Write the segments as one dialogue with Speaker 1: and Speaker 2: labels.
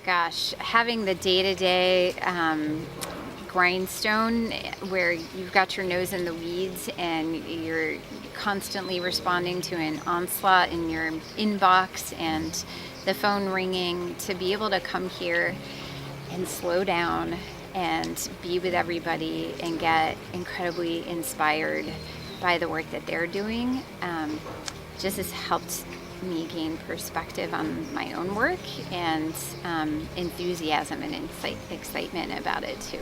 Speaker 1: gosh, having the day-to-day grindstone where you've got your nose in the weeds and you're constantly responding to an onslaught in your inbox and the phone ringing, to be able to come here and slow down and be with everybody and get incredibly inspired by the work that they're doing just has helped me gain perspective on my own work and enthusiasm and excitement about it too.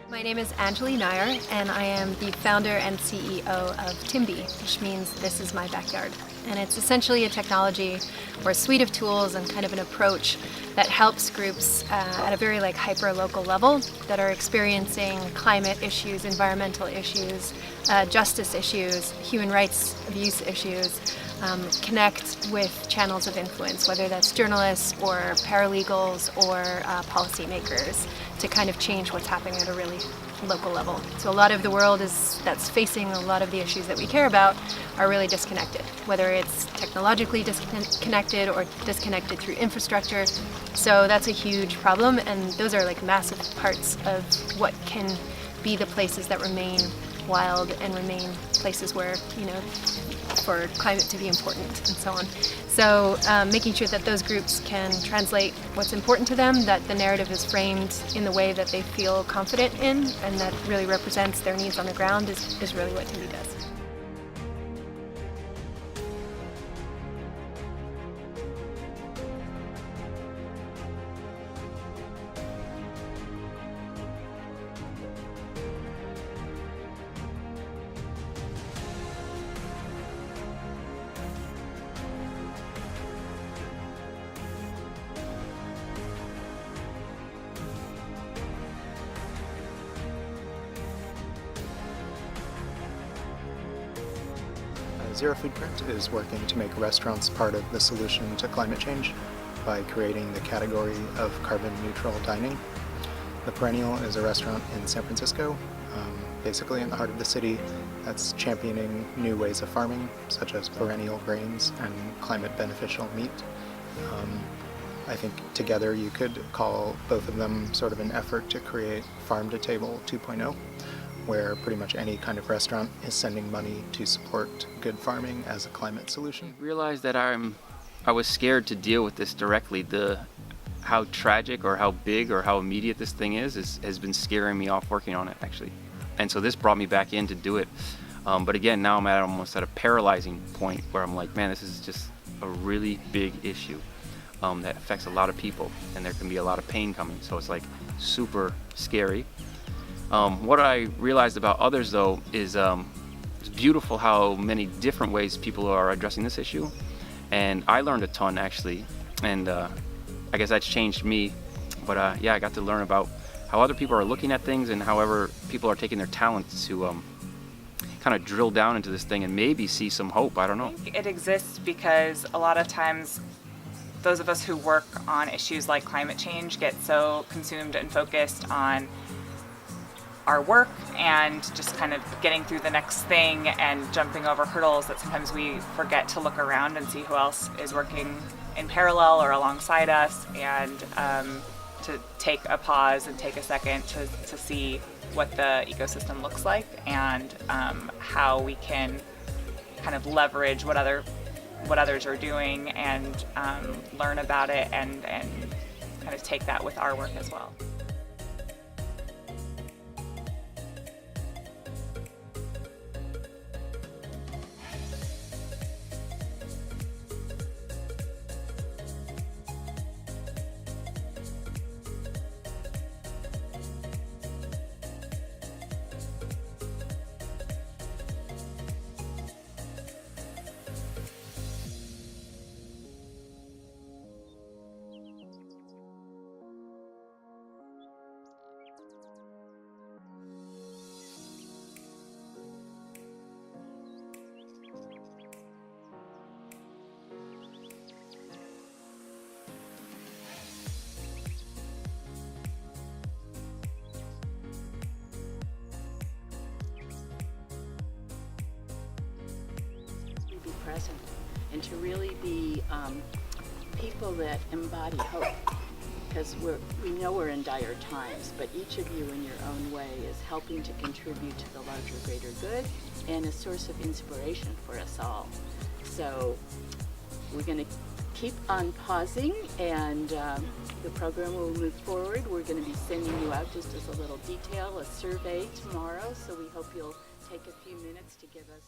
Speaker 2: My name is Anjali Nair, and I am the founder and CEO of TIMBY, which means This Is My Backyard. And it's essentially a technology or a suite of tools and kind of an approach that helps groups at a very hyper-local level that are experiencing climate issues, environmental issues, justice issues, human rights abuse issues, connect with channels of influence, whether that's journalists or paralegals or policymakers, to kind of change what's happening at a really local level. So a lot of the world that's facing a lot of the issues that we care about are really disconnected, whether it's technologically disconnected or disconnected through infrastructure. So that's a huge problem, and those are massive parts of what can be the places that remain wild and remain places where, for climate to be important and so on. So making sure that those groups can translate what's important to them, that the narrative is framed in the way that they feel confident in and that really represents their needs on the ground is really what TIMBY does.
Speaker 3: Zero Footprint is working to make restaurants part of the solution to climate change by creating the category of carbon neutral dining. The Perennial is a restaurant in San Francisco, basically in the heart of the city, that's championing new ways of farming, such as perennial grains and climate beneficial meat. I think together you could call both of them sort of an effort to create Farm to Table 2.0. Where pretty much any kind of restaurant is sending money to support good farming as a climate solution.
Speaker 4: I realized that I was scared to deal with this directly. How tragic or how big or how immediate this thing has been scaring me off working on it, actually. And so this brought me back in to do it. But again, now I'm almost at a paralyzing point where I'm like, man, this is just a really big issue that affects a lot of people, and there can be a lot of pain coming. So it's super scary. What I realized about others, though, is it's beautiful how many different ways people are addressing this issue. And I learned a ton, actually, and I guess that's changed me. But yeah, I got to learn about how other people are looking at things and however people are taking their talents to kind of drill down into this thing and maybe see some hope. I don't know.
Speaker 5: I think it exists because a lot of times those of us who work on issues like climate change get so consumed and focused on our work and just kind of getting through the next thing and jumping over hurdles that sometimes we forget to look around and see who else is working in parallel or alongside us, and to take a pause and take a second to see what the ecosystem looks like and how we can kind of leverage what others are doing and learn about it and kind of take that with our work as well.
Speaker 6: and to really be people that embody hope. Because we know we're in dire times, but each of you in your own way is helping to contribute to the larger, greater good and a source of inspiration for us all. So we're going to keep on pausing, and the program will move forward. We're going to be sending you out, just as a little detail, a survey tomorrow, so we hope you'll take a few minutes to give us